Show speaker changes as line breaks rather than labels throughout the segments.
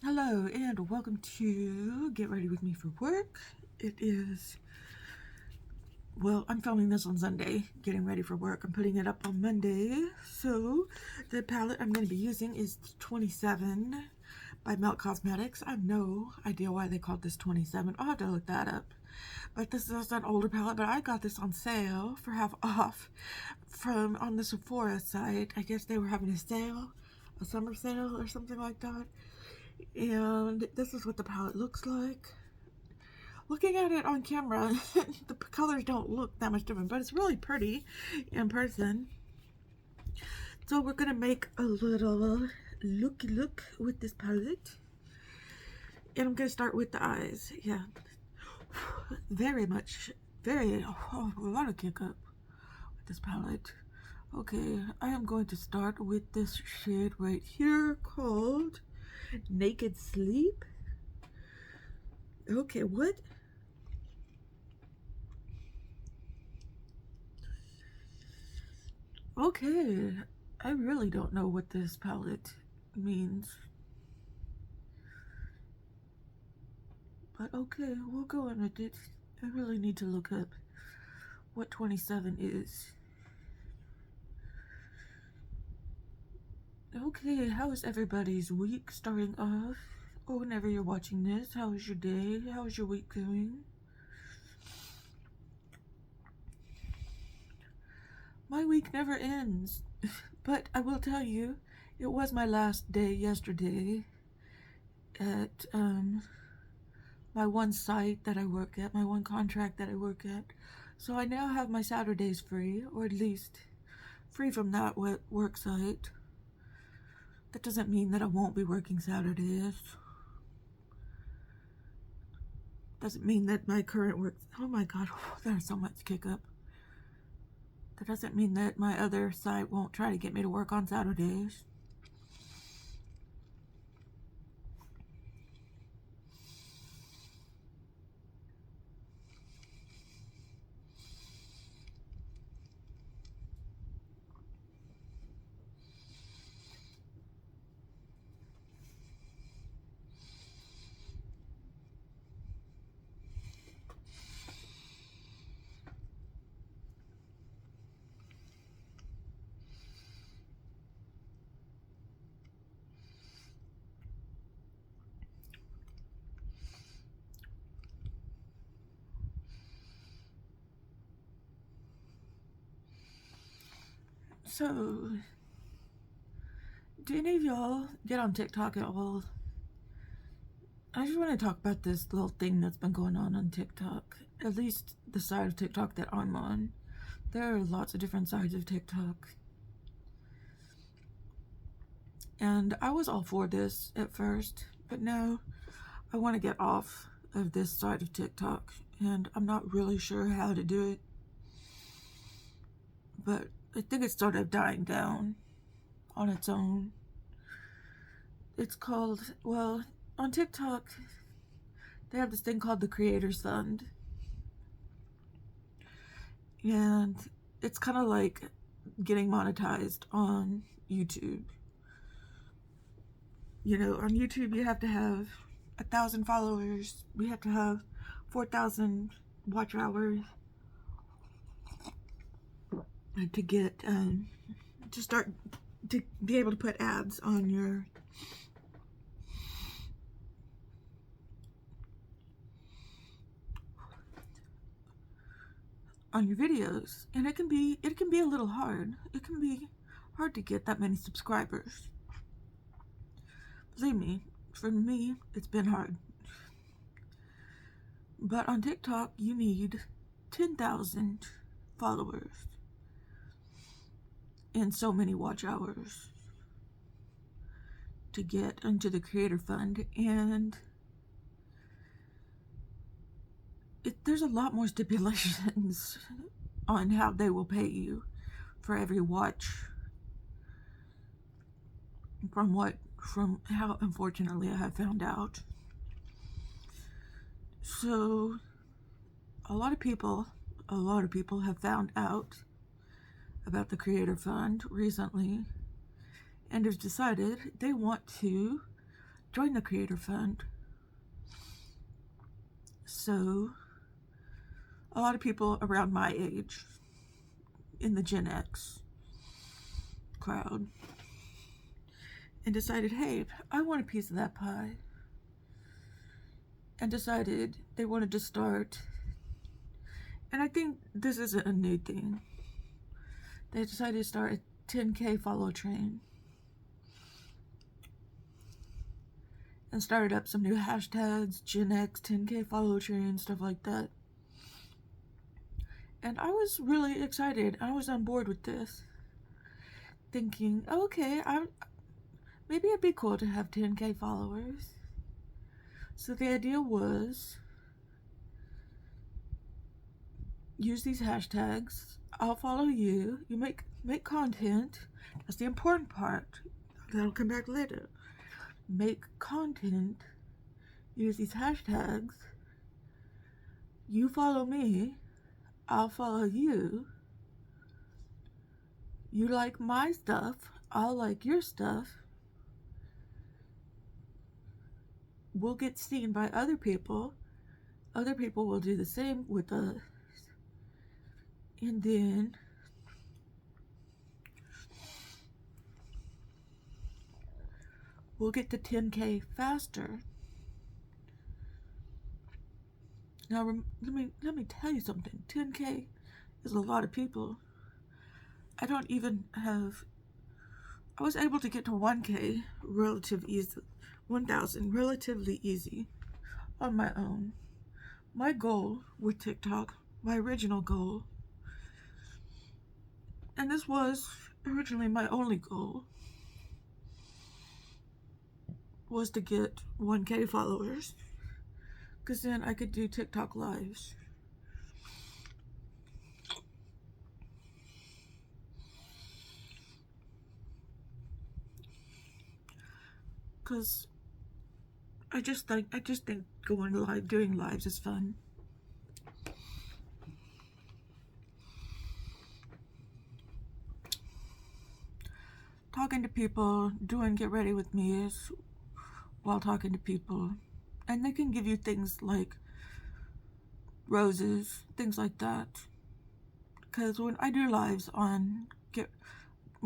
Hello and welcome to Get Ready With Me for Work. It is, well, I'm filming this on Sunday, getting ready for work. I'm putting it up on Monday. So the palette I'm going to be using is 27 by Melt Cosmetics. I have no idea why they called this 27. I'll have to look that up. But this is an older palette, but I got this on sale for half off from on the Sephora site. I guess they were having a sale, a summer sale or something like that. And this is what the palette looks like. Looking at it on camera, the colors don't look that much different, but it's really pretty in person. So we're gonna make a little looky look with this palette. And I'm gonna start with the eyes. Yeah, a lot of kick up with this palette. Okay, I am going to start with this shade right here called Naked Sleep. Okay, what? Okay, I really don't know what this palette means. But okay, we'll go on with it. I really need to look up what 27 is. Okay, how is everybody's week starting off? Or whenever you're watching this, how is your day? How is your week going? My week never ends. But I will tell you, it was my last day yesterday at my one site that I work at, my one contract that I work at. So I now have my Saturdays free, or at least free from that work site. That doesn't mean that I won't be working Saturdays. Doesn't mean that my current work, oh my god, there's so much kick up. That doesn't mean that my other site won't try to get me to work on Saturdays. So, do any of y'all get on TikTok at all? I just want to talk about this little thing that's been going on TikTok. At least the side of TikTok that I'm on. There are lots of different sides of TikTok. And I was all for this at first, but now I want to get off of this side of TikTok. And I'm not really sure how to do it. But I think it's sort of dying down on its own. It's called, well, on TikTok, they have this thing called the Creators Fund. And it's kind of like getting monetized on YouTube. You know, on YouTube, you have to have 1,000 followers. We have to have 4,000 watch hours to get, to start, to be able to put ads on your videos. And it can be a little hard. It can be hard to get that many subscribers. Believe me, for me, it's been hard. But on TikTok, you need 10,000 followers and so many watch hours to get into the Creator Fund. And there's a lot more stipulations on how they will pay you for every watch, from how unfortunately I have found out. So a lot of people have found out about the Creator Fund recently and have decided they want to join the Creator Fund. So a lot of people around my age in the Gen X crowd and decided, hey, I want a piece of that pie, and decided they wanted to start, and I think this isn't a new thing, they decided to start a 10K follow train and started up some new hashtags, Gen X 10K follow train, stuff like that. And I was really excited. I was on board with this, thinking, okay, maybe it'd be cool to have 10K followers. So the idea was, use these hashtags, I'll follow you, you make content, that's the important part, that'll come back later. Make content, use these hashtags, you follow me, I'll follow you, you like my stuff, I'll like your stuff, we'll get seen by other people will do the same with us, and then we'll get to 10K faster. Now let me tell you something. 10K is a lot of people. I was able to get to 1K relatively easy on my own. My goal with TikTok, my original goal, and this was originally my only goal, was to get 1K followers, because then I could do TikTok lives. Because I just think going live, doing lives is fun. Talking to people, doing Get Ready With Me is while talking to people. And they can give you things like roses, things like that. Because when I do lives when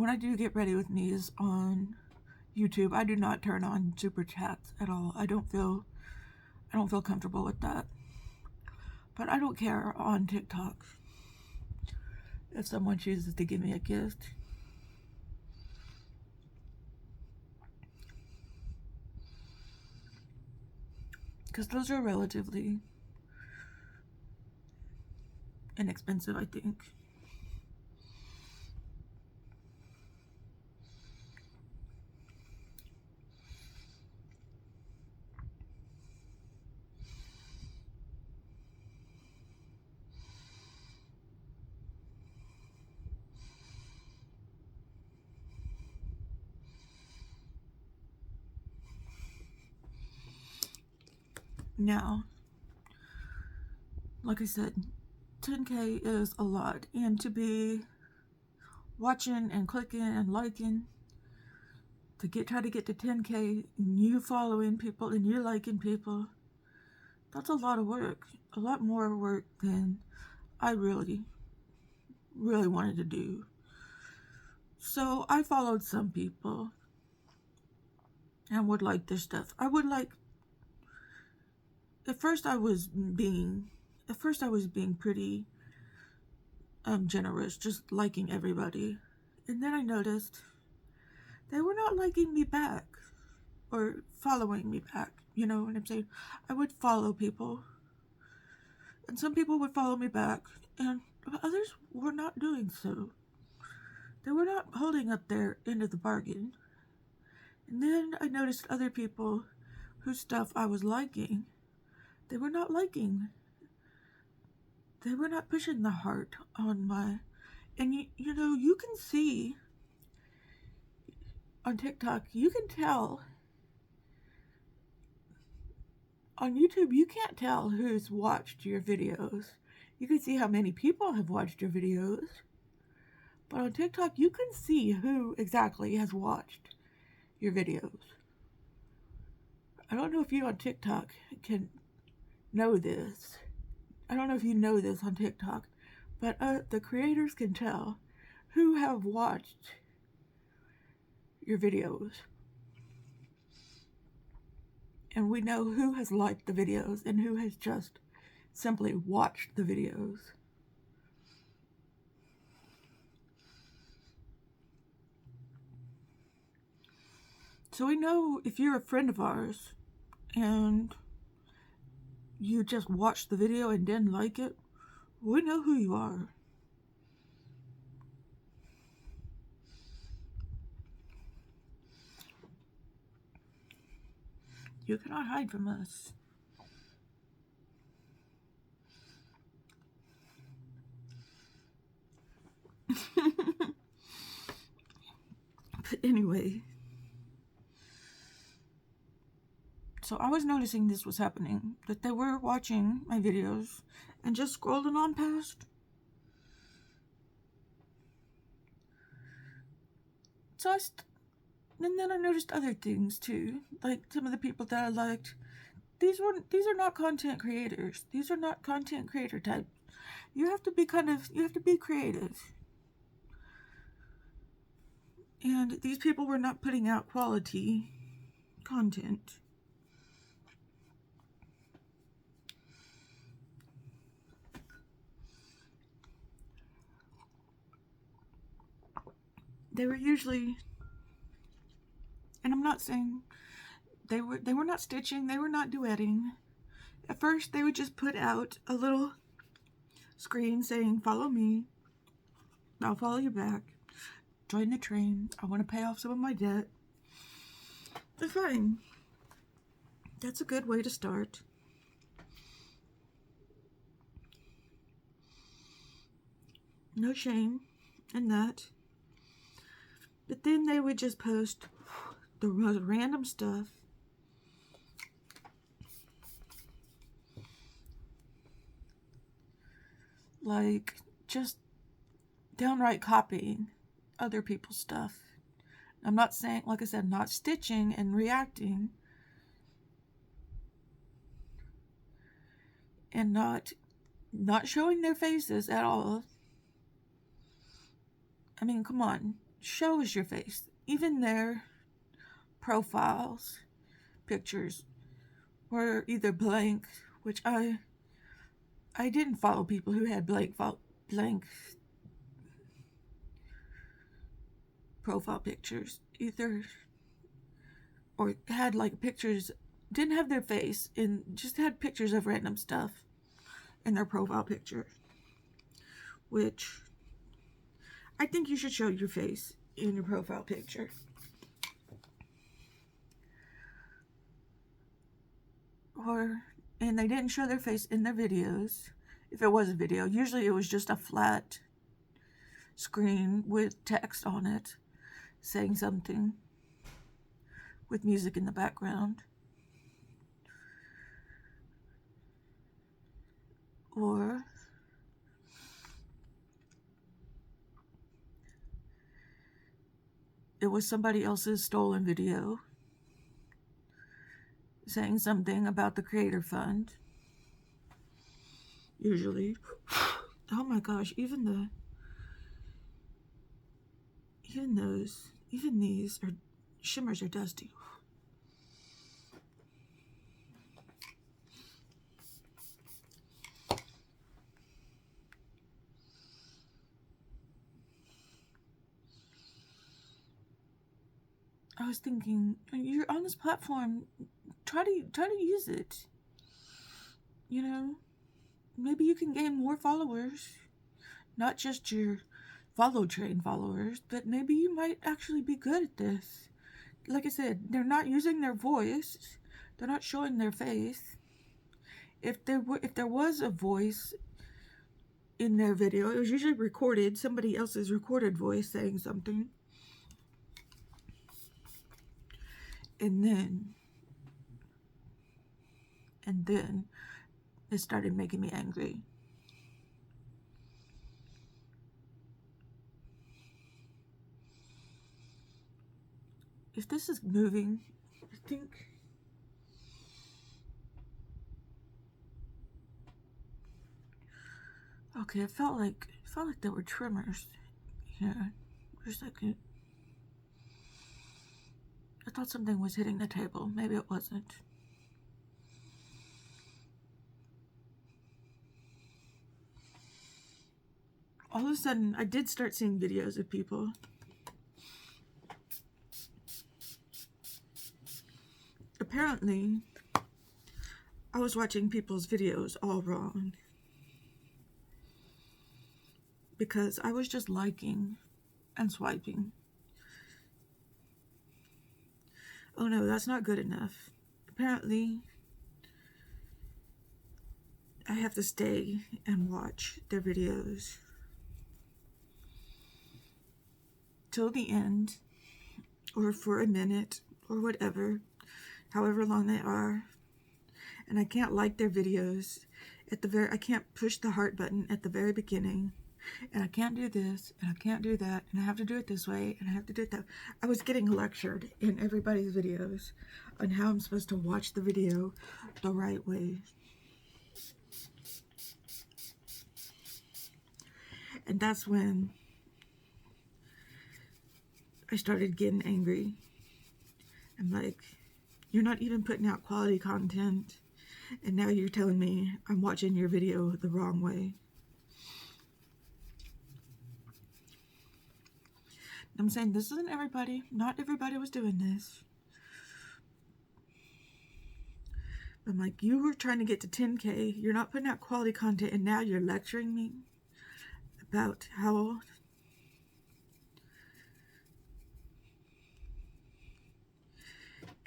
I do Get Ready With Me is on YouTube, I do not turn on super chats at all. I don't feel comfortable with that. But I don't care on TikTok if someone chooses to give me a gift. Because those are relatively inexpensive, I think. Now, like I said, 10K is a lot, and to be watching and clicking and liking to try to get to 10K, and you following people and you liking people, that's a lot of work, a lot more work than I really wanted to do. So I followed some people and would like their stuff. At first I was being pretty generous, just liking everybody. And then I noticed they were not liking me back or following me back. You know what I'm saying? I would follow people, and some people would follow me back, and others were not doing so. They were not holding up their end of the bargain. And then I noticed other people whose stuff I was liking, they were not liking. They were not pushing the heart on my... And you know, you can see on TikTok, you can tell. On YouTube, you can't tell who's watched your videos. You can see how many people have watched your videos. But on TikTok, you can see who exactly has watched your videos. I don't know if you on TikTok can know this. I don't know if you know this on TikTok, but the creators can tell who have watched your videos. And we know who has liked the videos and who has just simply watched the videos. So we know if you're a friend of ours and you just watched the video and didn't like it, we know who you are. You cannot hide from us. But anyway, so I was noticing this was happening, that they were watching my videos and just scrolling on past. So and then I noticed other things too, like some of the people that I liked. These are not content creators. These are not content creator type. You have to be creative. And these people were not putting out quality content. They were usually, and I'm not saying they were not stitching, they were not duetting. At first they would just put out a little screen saying, "Follow me, I'll follow you back. Join the train. I want to pay off some of my debt." They're fine. That's a good way to start. No shame in that. But then they would just post the most random stuff. Like just downright copying other people's stuff. I'm not saying, like I said, not stitching and reacting. And not showing their faces at all. I mean, come on. Show us your face. Even their profiles, pictures were either blank, which I didn't follow people who had blank profile pictures either, or had like pictures, didn't have their face and just had pictures of random stuff in their profile picture, which I think you should show your face in your profile picture. And they didn't show their face in their videos. If it was a video, usually it was just a flat screen with text on it saying something with music in the background. Or it was somebody else's stolen video saying something about the Creator Fund. Usually. Oh my gosh, even these shimmers are dusty. I was thinking, you're on this platform, try to use it. You know, maybe you can gain more followers, not just your follow train followers, but maybe you might actually be good at this. Like I said, they're not using their voice, they're not showing their face. If there was a voice in their video, it was usually recorded, somebody else's recorded voice saying something. And then it started making me angry. If this is moving, I think Okay, it felt like there were tremors here for a second. I thought something was hitting the table. Maybe it wasn't. All of a sudden, I did start seeing videos of people. Apparently, I was watching people's videos all wrong. Because I was just liking and swiping. Oh no, that's not good enough. Apparently, I have to stay and watch their videos till the end, or for a minute, or whatever, however long they are. And I can't like their videos at the I can't push the heart button at the very beginning. And I can't do this, and I can't do that, and I have to do it this way, and I have to do it that. I was getting lectured in everybody's videos on how I'm supposed to watch the video the right way. And that's when I started getting angry. I'm like, you're not even putting out quality content, and now you're telling me I'm watching your video the wrong way. I'm saying this isn't everybody. Not everybody was doing this. I'm like, you were trying to get to 10K. You're not putting out quality content, and now you're lecturing me about how...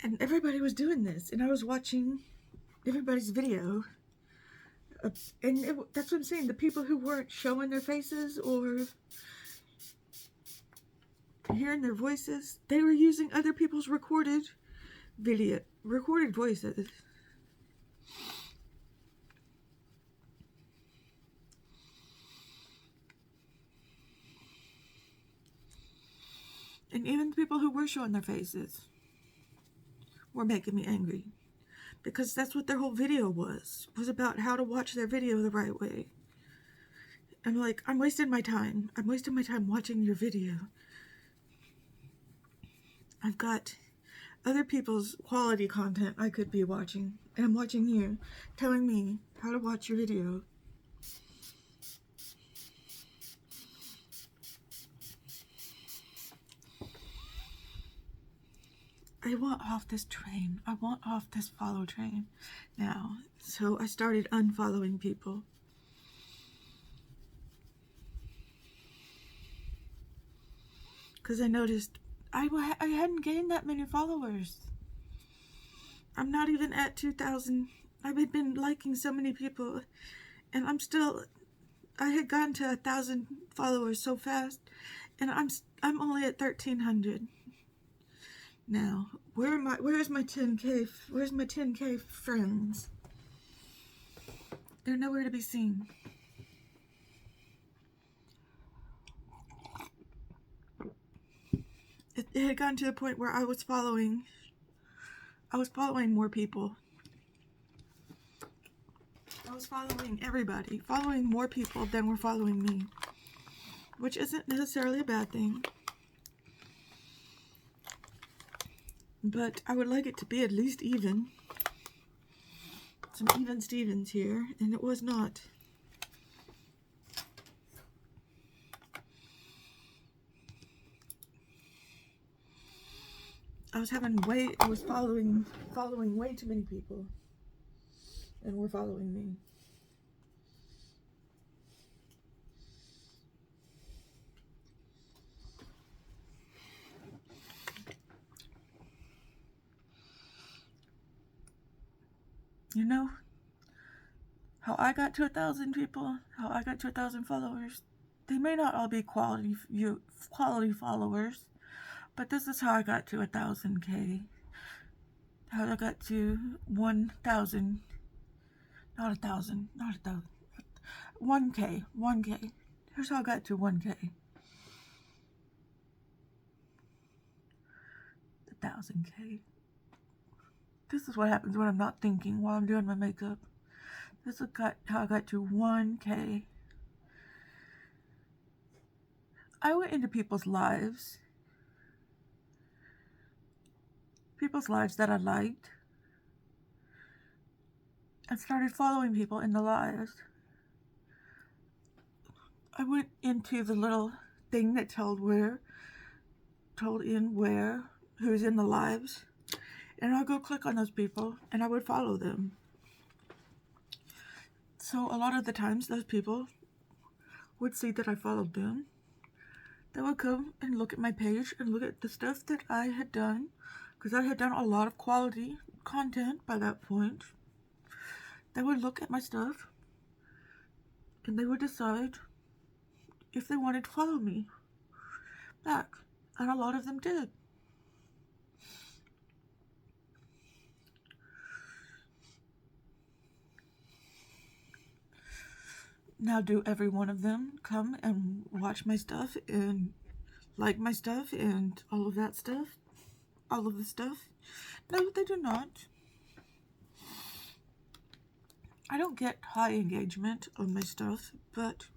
And everybody was doing this, and I was watching everybody's video. And that's what I'm saying. The people who weren't showing their faces or hearing their voices, they were using other people's recorded voices. And even the people who were showing their faces were making me angry. Because that's what their whole video was about how to watch their video the right way. I'm like, I'm wasting my time. I'm wasting my time watching your video. I've got other people's quality content I could be watching. And I'm watching you telling me how to watch your video. I want off this train. I want off this follow train now. So I started unfollowing people. Because I noticed I hadn't gained that many followers. I'm not even at 2,000. I've been liking so many people. And I had gotten to 1,000 followers so fast. And I'm only at 1,300. Now, where's my 10K? Where's my 10K friends? They're nowhere to be seen. It had gotten to the point where I was following more people. I was following everybody, following more people than were following me, which isn't necessarily a bad thing. But I would like it to be at least even. Some even Stevens here, and it was not. I was following way too many people, and were following me. You know how I got to 1,000 people, how I got to 1,000 followers? They may not all be quality followers, but this is how I got to 1,000K. How I got to 1,000, not 1,000, 1K. Here's how I got to 1K. 1,000K. This is what happens when I'm not thinking while I'm doing my makeup. This is how I got to 1K. I went into people's lives that I liked, and started following people in the lives. I went into the little thing that told who's in the lives, and I'll go click on those people and I would follow them. So a lot of the times those people would see that I followed them. They would come and look at my page and look at the stuff that I had done, because I had done a lot of quality content by that point. They would look at my stuff and they would decide if they wanted to follow me back, and a lot of them did. Now, do every one of them come and watch my stuff and like my stuff and all of that stuff? All of the stuff? No, they do not. I don't get high engagement on my stuff, but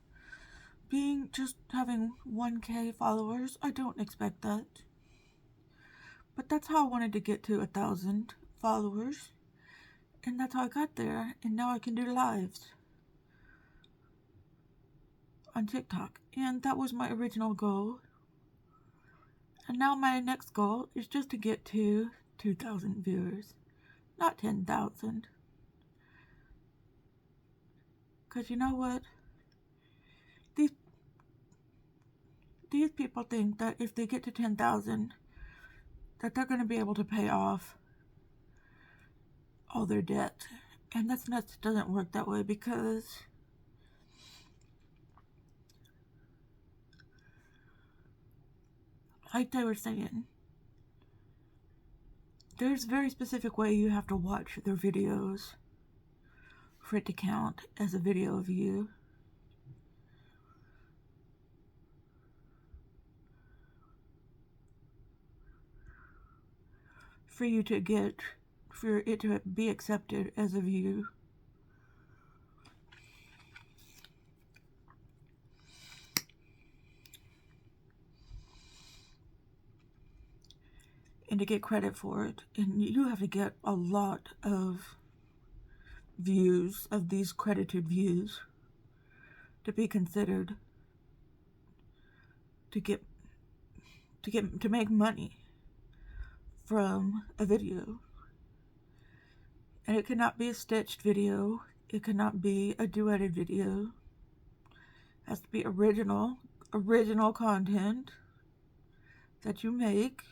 just having 1K followers, I don't expect that. But that's how I wanted to get to 1,000 followers, and that's how I got there, and now I can do lives on TikTok, and that was my original goal. And now my next goal is just to get to 2,000 viewers, not 10,000. Because you know what? These people think that if they get to 10,000, that they're going to be able to pay off all their debt. And that doesn't work that way, because like they were saying, there's a very specific way you have to watch their videos for it to count as a video of you. For it to be accepted as a view. And to get credit for it. And you have to get a lot of views, of these credited views, to be considered to make money from a video. And it cannot be a stitched video. It cannot be a duetted video. It has to be original content that you make.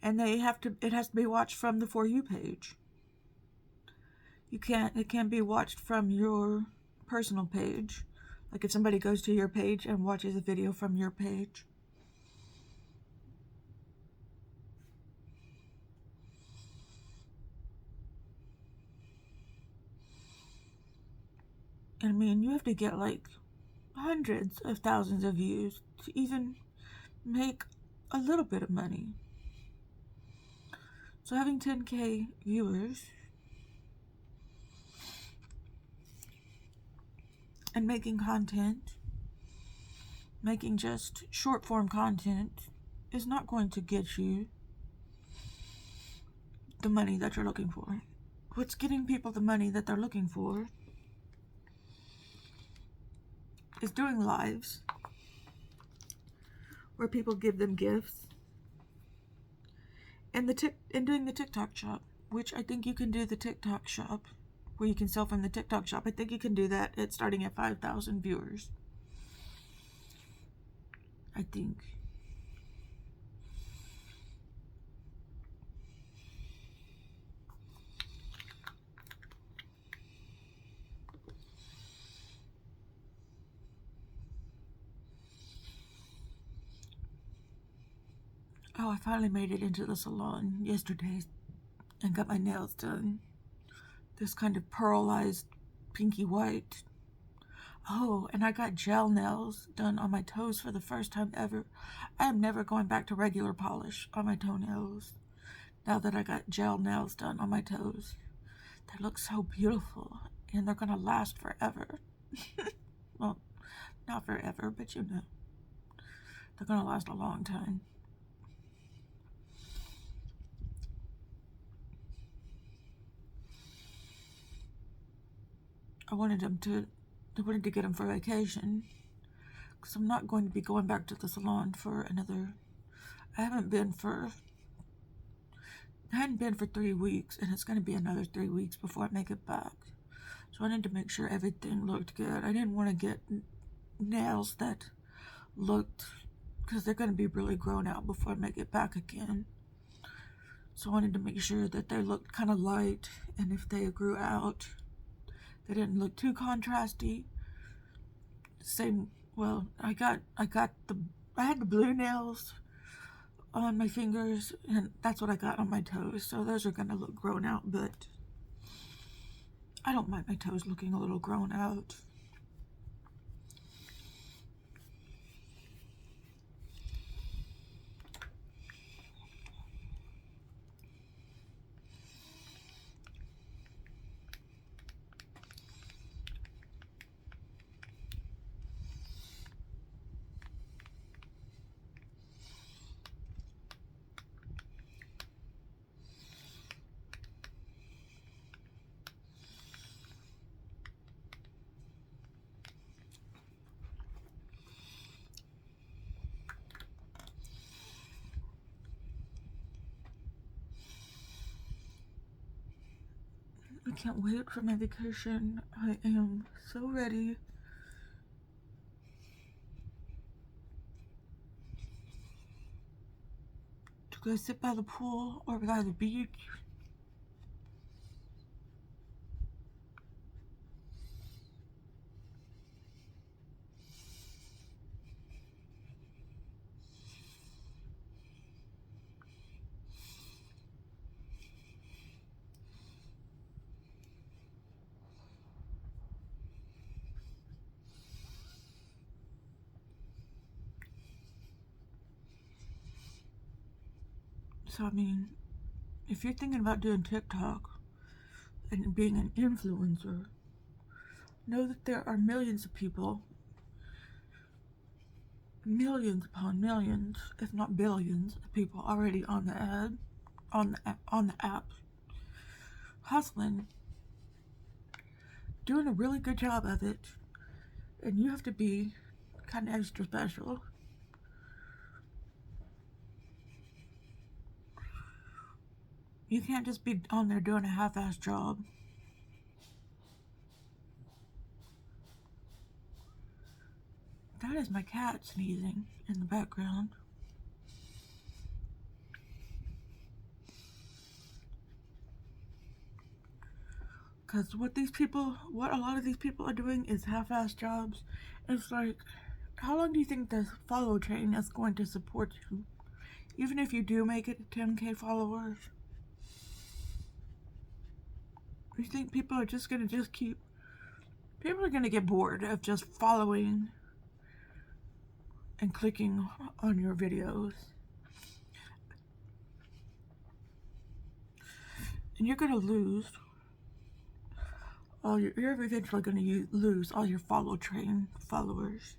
And it has to be watched from the For You page. It can't be watched from your personal page. Like if somebody goes to your page and watches a video from your page. I mean, you have to get like hundreds of thousands of views to even make a little bit of money. So having 10K viewers and making content, making just short form content, is not going to get you the money that you're looking for. What's getting people the money that they're looking for is doing lives where people give them gifts, and doing the TikTok shop, which I think you can do the TikTok shop where you can sell from the TikTok shop. I think you can do that at starting at 5,000 viewers. I think. Oh, I finally made it into the salon yesterday and got my nails done. This kind of pearlized pinky white. Oh, and I got gel nails done on my toes for the first time ever. I am never going back to regular polish on my toenails now that I got gel nails done on my toes. They look so beautiful, and they're gonna last forever. Well, not forever, but you know, they're gonna last a long time. I wanted to get them for vacation, because I'm not going to be going back to the salon for another. I hadn't been for 3 weeks, and it's going to be another 3 weeks before I make it back. So I wanted to make sure everything looked good. I didn't want to get nails that looked, because they're going to be really grown out before I make it back again. So I wanted to make sure that they looked kind of light, and if they grew out, they didn't look too contrasty. Same, well, I had the blue nails on my fingers, and that's what I got on my toes, so those are gonna look grown out, but I don't mind my toes looking a little grown out. I can't wait for my vacation. I am so ready. To go sit by the pool or by the beach. So, I mean, if you're thinking about doing TikTok and being an influencer, know that there are millions of people, millions upon millions, if not billions, of people already on the app, hustling, doing a really good job of it, and you have to be kind of extra special. You can't just be on there doing a half-assed job. That is my cat sneezing in the background. Because what a lot of these people are doing is half-assed jobs. It's like, how long do you think the follow train is going to support you? Even if you do make it 10K followers? You think people are just going to people are going to get bored of just following and clicking on your videos. And you're going to lose you're eventually going to lose all your follow train followers.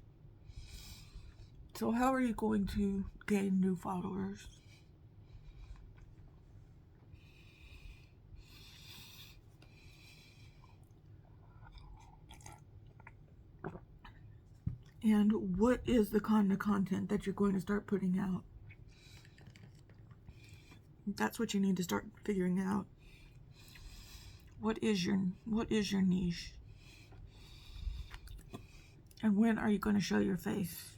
So how are you going to gain new followers? And what is the kind of content that you're going to start putting out? That's what you need to start figuring out. What is your niche? And when are you going to show your face?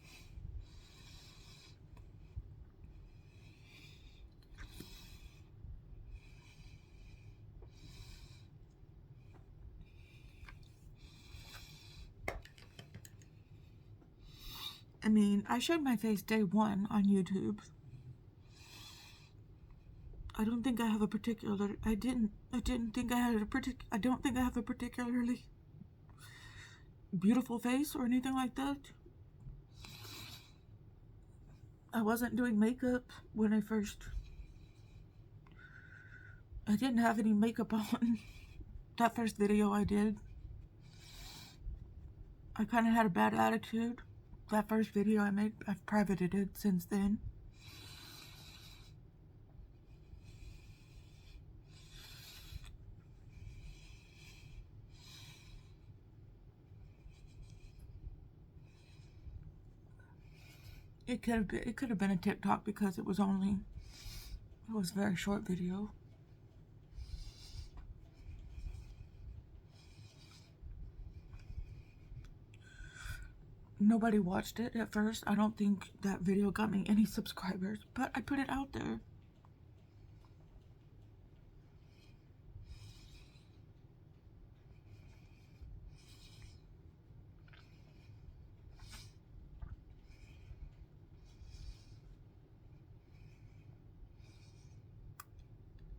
I mean, I showed my face day one on YouTube. I don't think I have a particular, I don't think I have a particularly beautiful face or anything like that. I wasn't doing makeup when I didn't have any makeup on. that first video I did, I kind of had a bad attitude. That first video I made, I've privated it since then. It could have been a TikTok because it was a very short video. Nobody watched it at first. I don't think that video got me any subscribers, but I put it out there.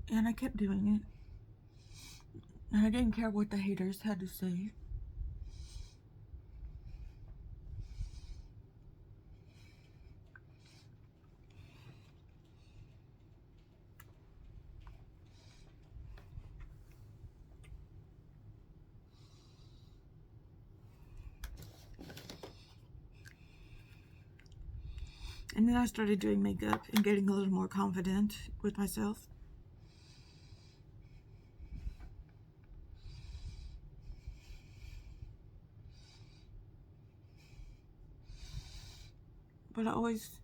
And I kept doing it. And I didn't care what the haters had to say. And then I started doing makeup and getting a little more confident with myself. But I always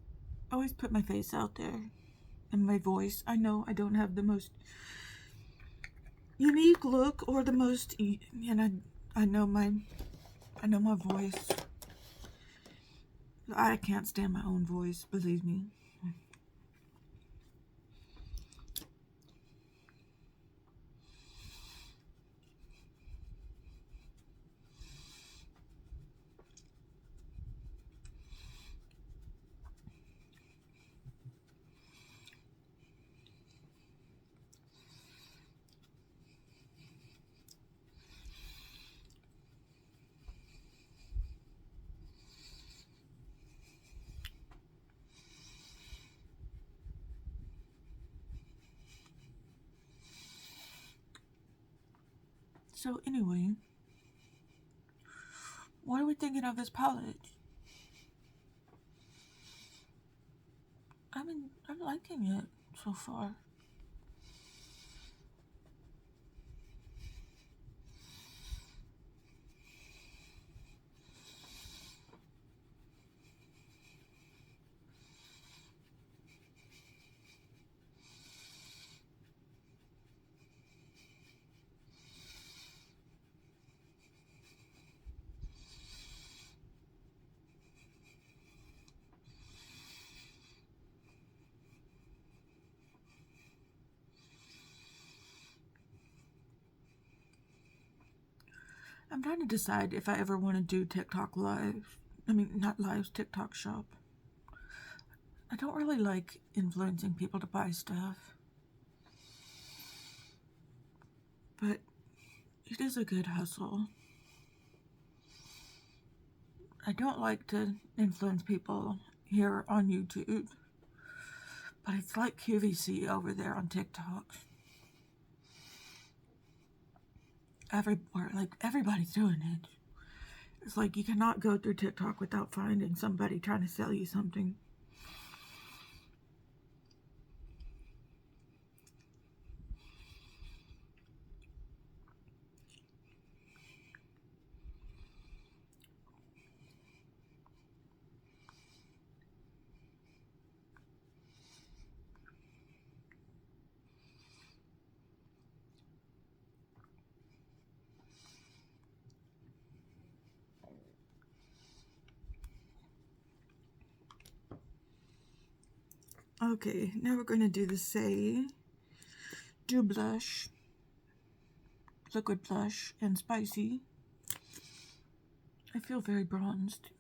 put my face out there and my voice. I know I don't have the most unique look or the most, and I know my voice. I can't stand my own voice, believe me. So anyway, what are we thinking of this palette? I'm liking it so far. I'm trying to decide if I ever want to do TikTok live. I mean, not lives, TikTok shop. I don't really like influencing people to buy stuff. But it is a good hustle. I don't like to influence people here on YouTube. But it's like QVC over there on TikTok. Everybody's doing it. It's like you cannot go through TikTok without finding somebody trying to sell you something. Okay, now we're going to do the Saie Dew Blush, Liquid Blush, and Spicy. I feel very bronzed.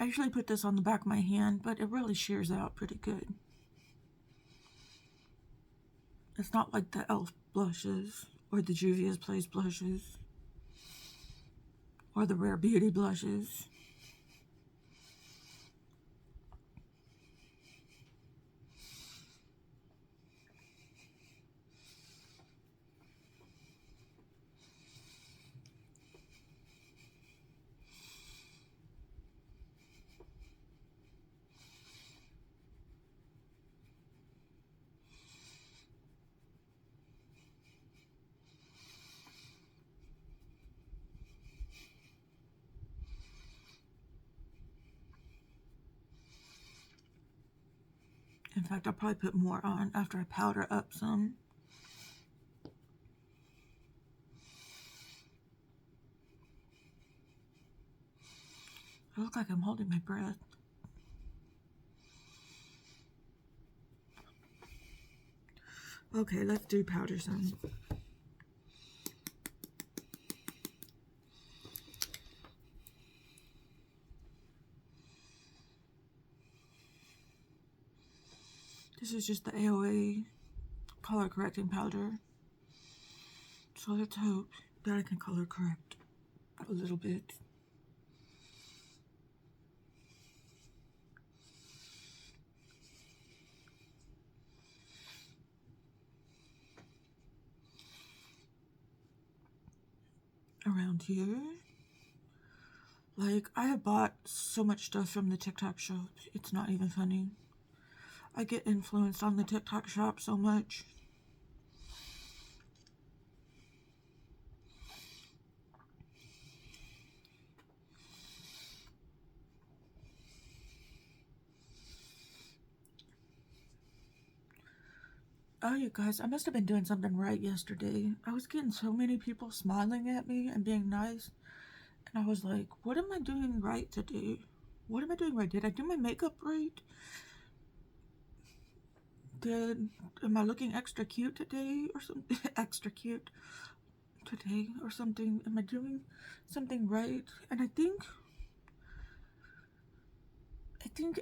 I usually put this on the back of my hand, but it really shears out pretty good. It's not like the e.l.f. blushes or the Juvia's Place blushes or the Rare Beauty blushes. In fact, I'll probably put more on after I powder up some. I look like I'm holding my breath. Okay, let's do powder some. This is just the AOA color correcting powder. So let's hope that I can color correct a little bit. Around here. Like, I have bought so much stuff from the TikTok shop. It's not even funny. I get influenced on the TikTok shop so much. Oh, you guys, I must have been doing something right yesterday. I was getting so many people smiling at me and being nice. And I was like, what am I doing right today? What am I doing right? Did I do my makeup right? Am I looking extra cute today or something? Extra cute today or something? Am I doing something right? And I think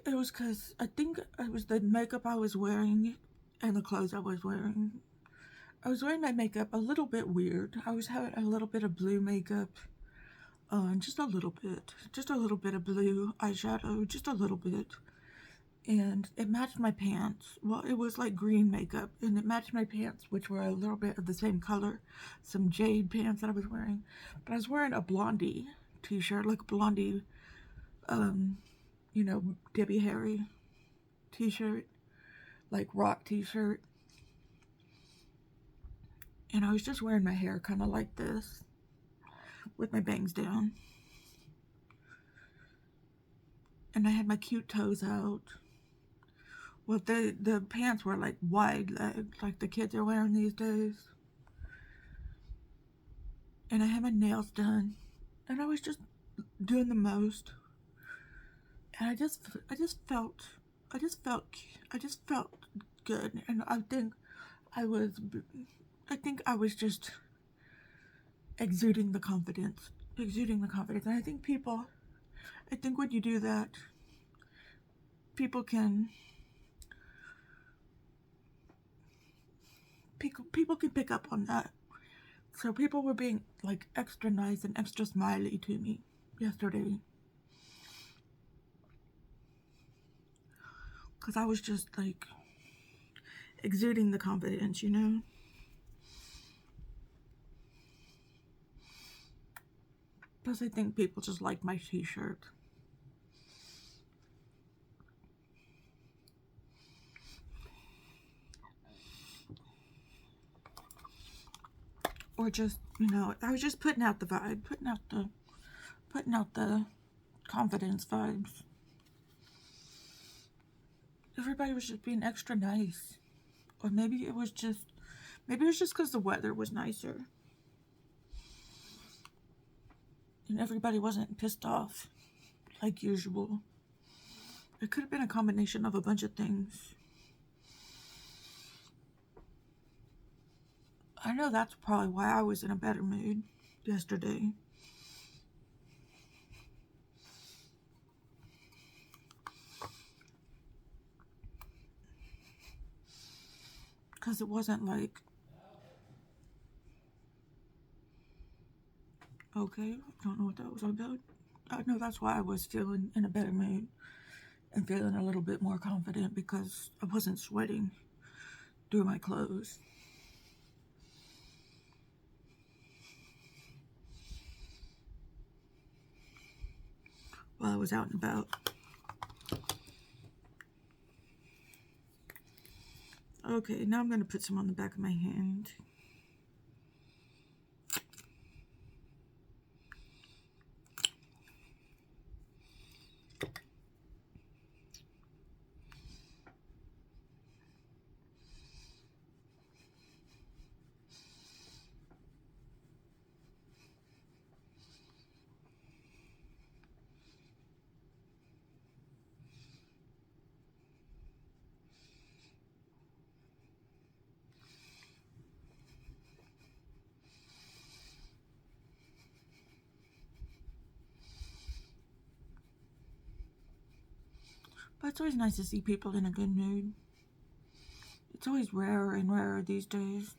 it was because I think it was the makeup I was wearing and the clothes I was wearing. I was wearing my makeup a little bit weird. I was having a little bit of blue makeup on, just a little bit of blue eyeshadow, just a little bit. And it matched my pants. Well, it was like green makeup, and it matched my pants, which were a little bit of the same color. Some jade pants that I was wearing. But I was wearing a Blondie t-shirt, like a Blondie, you know, Debbie Harry t-shirt, like rock t-shirt. And I was just wearing my hair kind of like this, with my bangs down. And I had my cute toes out. Well, the pants were like wide legged, like the kids are wearing these days. And I had my nails done, and I was just doing the most. And I just felt good. And I think I was just exuding the confidence. And I think when you do that, people can pick up on that. So people were being like extra nice and extra smiley to me yesterday. Because I was just like exuding the confidence, you know? Plus I think people just like my t-shirt. Or just, you know, I was just putting out the vibe, putting out the confidence vibes. Everybody was just being extra nice. Or maybe it was just because the weather was nicer. And everybody wasn't pissed off like usual. It could have been a combination of a bunch of things. I know that's probably why I was in a better mood yesterday. Because it wasn't like Okay, don't know what that was about. I know that's why I was feeling in a better mood and feeling a little bit more confident because I wasn't sweating through my clothes while I was out and about. Okay, now I'm going to put some on the back of my hand. But it's always nice to see people in a good mood. It's always rarer and rarer these days.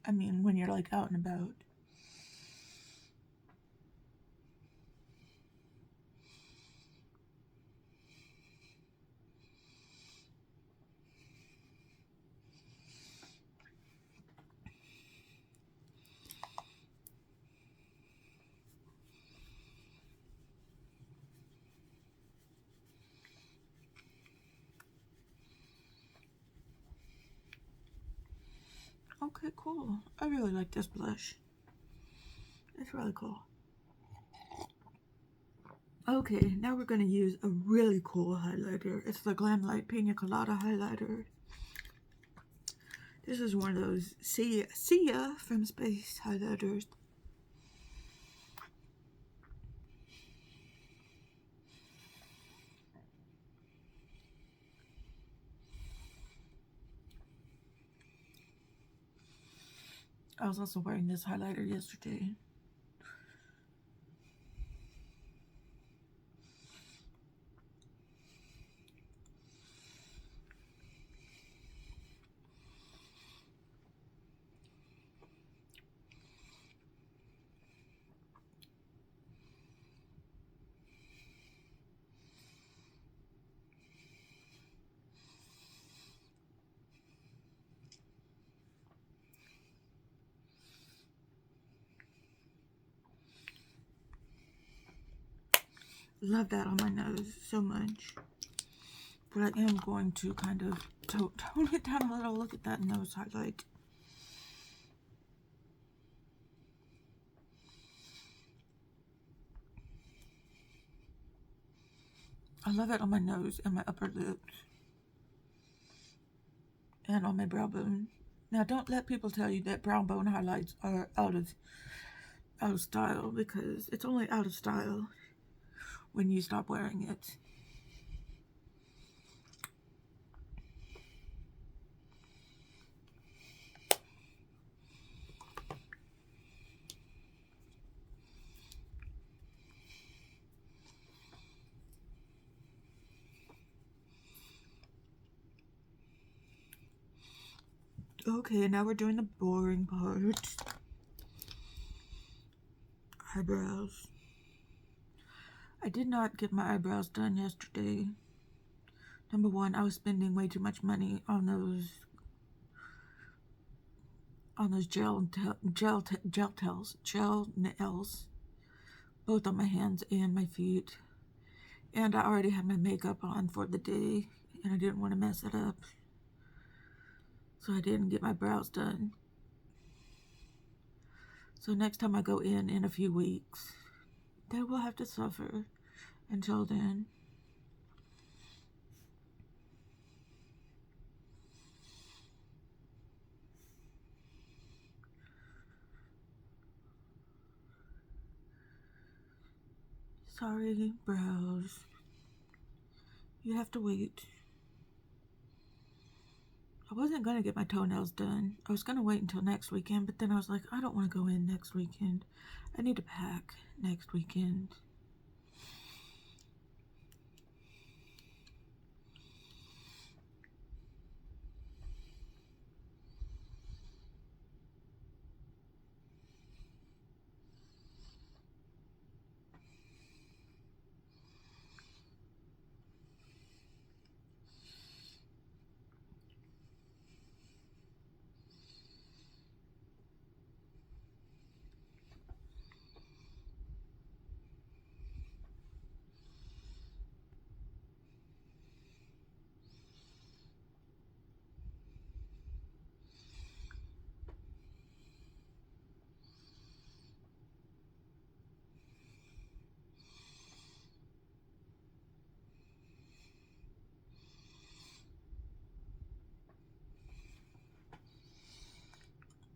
I mean, when you're like out and about. Okay, cool. I really like this blush. It's really cool. Okay, now we're going to use a really cool highlighter. It's the Glamlite Pina Colada highlighter. This is one of those Saie from Space highlighters. I was also wearing this highlighter yesterday. Love that on my nose so much. But I am going to kind of tone it down a little. Look at that nose highlight. I love it on my nose and my upper lip. And on my brow bone. Now don't let people tell you that brow bone highlights are out of style, because it's only out of style when you stop wearing it. Okay, now we're doing the boring part. Eyebrows. I did not get my eyebrows done yesterday. Number one, I was spending way too much money on those gel nails, both on my hands and my feet. And I already had my makeup on for the day, and I didn't want to mess it up. So I didn't get my brows done. So next time I go in a few weeks, they will have to suffer until then. Sorry, brows. You have to wait. I wasn't gonna get my toenails done. I was gonna wait until next weekend, but then I was like, I don't want to go in next weekend. I need to pack next weekend.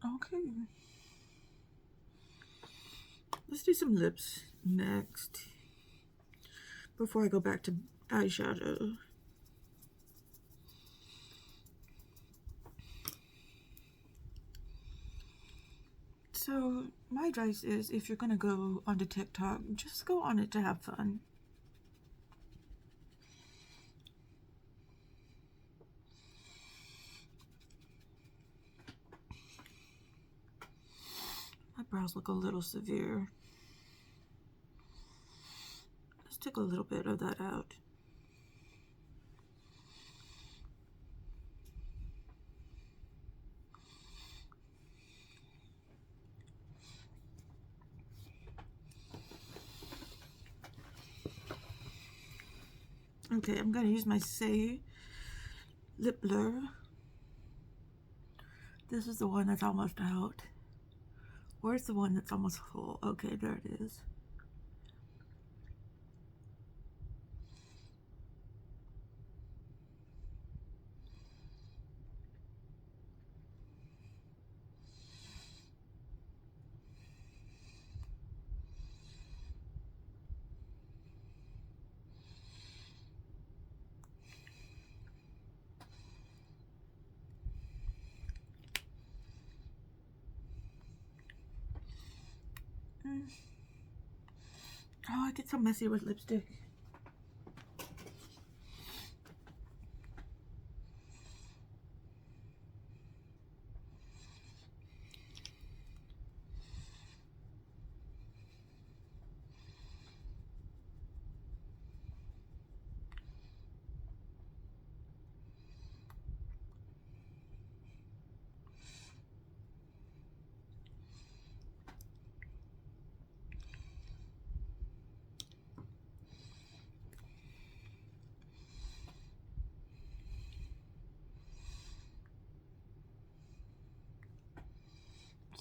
Okay. Let's do some lips next before I go back to eyeshadow. So my advice is, if you're gonna go onto TikTok, just go on it to have fun. My brows look a little severe. Let's take a little bit of that out. Okay, I'm gonna use my Saie lip blur. This is the one that's almost out. Where's the one that's almost full? Okay, there it is. Oh, I get so messy with lipstick.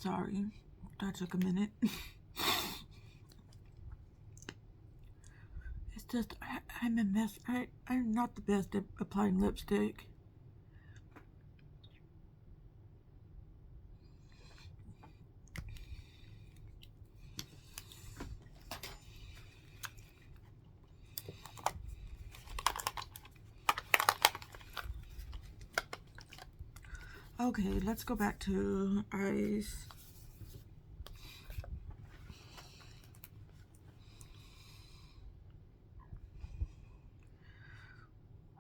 Sorry, that took a minute. It's just, I'm a mess. I'm not the best at applying lipstick. Okay, let's go back to eyes.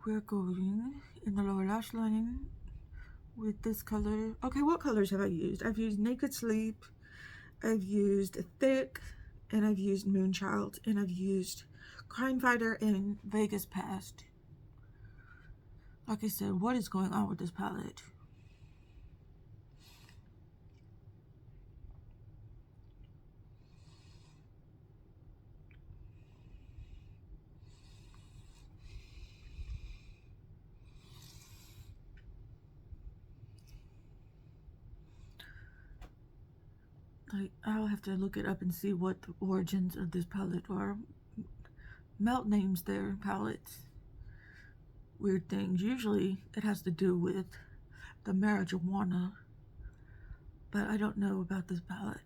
We're going in the lower lash line with this color. Okay, what colors have I used? I've used Naked Sleep, I've used Thick, and I've used Moonchild, and I've used Crime Fighter and Vegas Past. Like I said, what is going on with this palette? Like, I'll have to look it up and see what the origins of this palette are. Melt names their palettes weird things. Usually it has to do with the marijuana, but I don't know about this palette.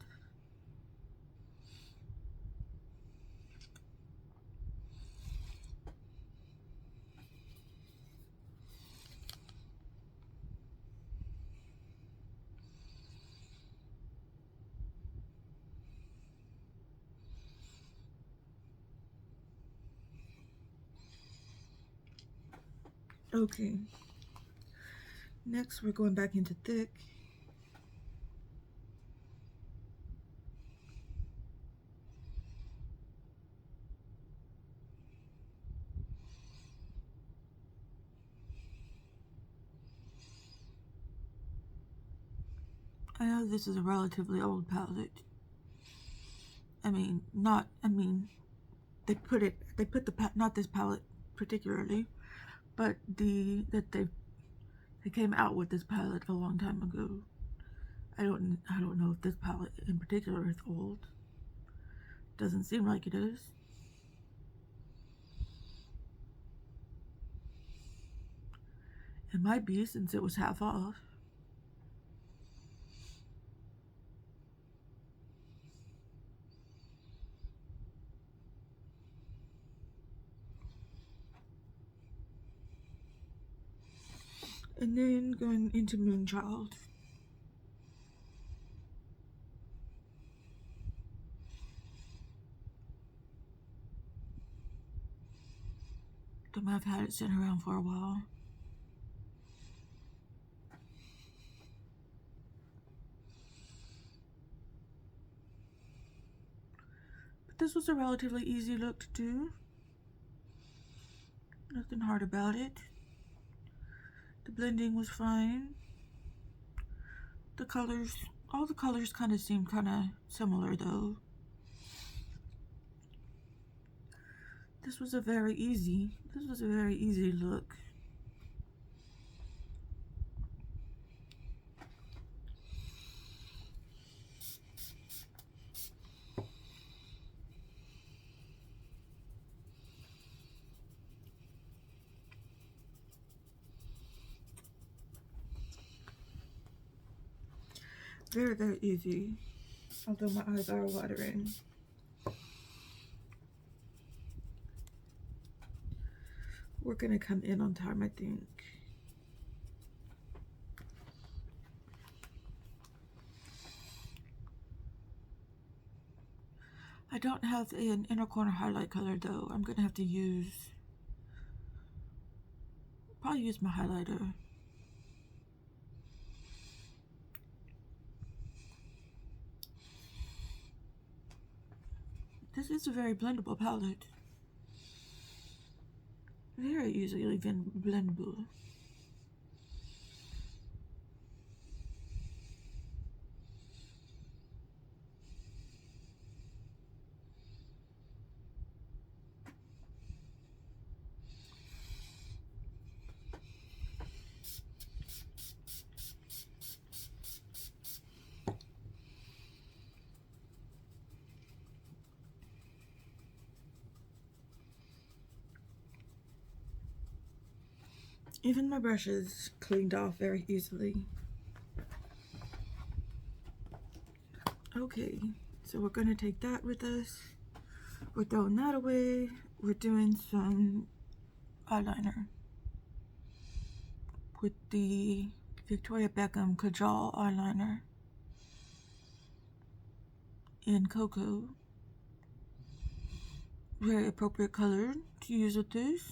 Okay. Next, we're going back into thick. I know this is a relatively old palette. They put not this palette particularly, but they came out with this palette a long time ago. I don't know if this palette in particular is old. Doesn't seem like it is. It might be, since it was half off. And then going into Moonchild. I've had it sitting around for a while. But this was a relatively easy look to do. Nothing hard about it. The blending was fine. The colors, all the colors kind of seem kind of similar though. This was a very easy look. Very, very easy. Although my eyes are watering. We're gonna come in on time, I think. I don't have an inner corner highlight color though. I'm gonna have to probably use my highlighter. This is a very blendable palette. Very easily blendable. Even my brushes cleaned off very easily. Okay, so we're gonna take that with us. We're throwing that away. We're doing some eyeliner with the Victoria Beckham Kajal eyeliner in Cocoa. Very appropriate color to use with this.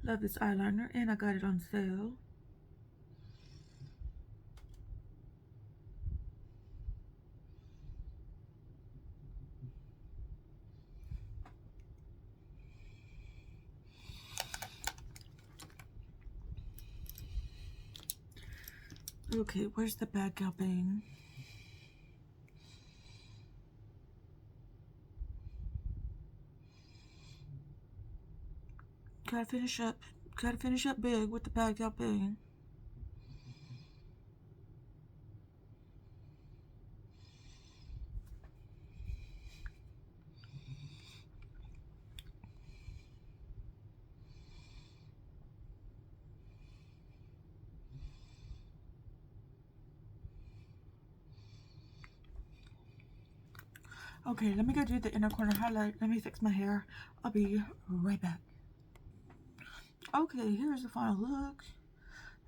Love this eyeliner, and I got it on sale. Okay, where's the bad gal bang? Gotta finish up big with the bad gal bang. Okay, let me go do the inner corner highlight. Let me fix my hair. I'll be right back. Okay, here's the final look.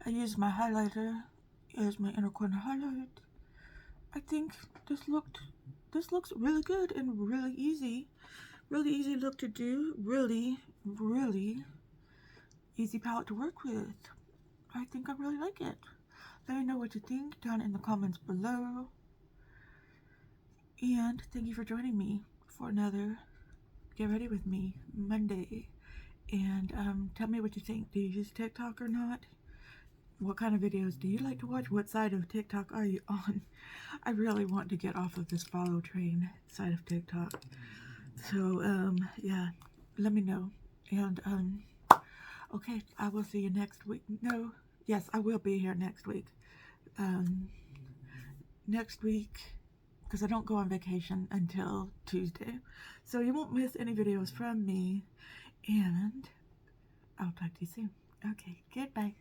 I used my highlighter as my inner corner highlight. I think this looks really good and really easy. Really easy look to do. Really, really easy palette to work with. I think I really like it. Let me know what you think down in the comments below. And thank you for joining me for another Get Ready With Me Monday. And tell me what you think. Do you use TikTok or not? What kind of videos do you like to watch? What side of TikTok are you on? I really want to get off of this follow train side of TikTok. So, yeah, let me know. And, okay, I will see you next week. No, yes, I will be here next week. Next week, because I don't go on vacation until Tuesday. So you won't miss any videos from me. And I'll talk to you soon. Okay, goodbye.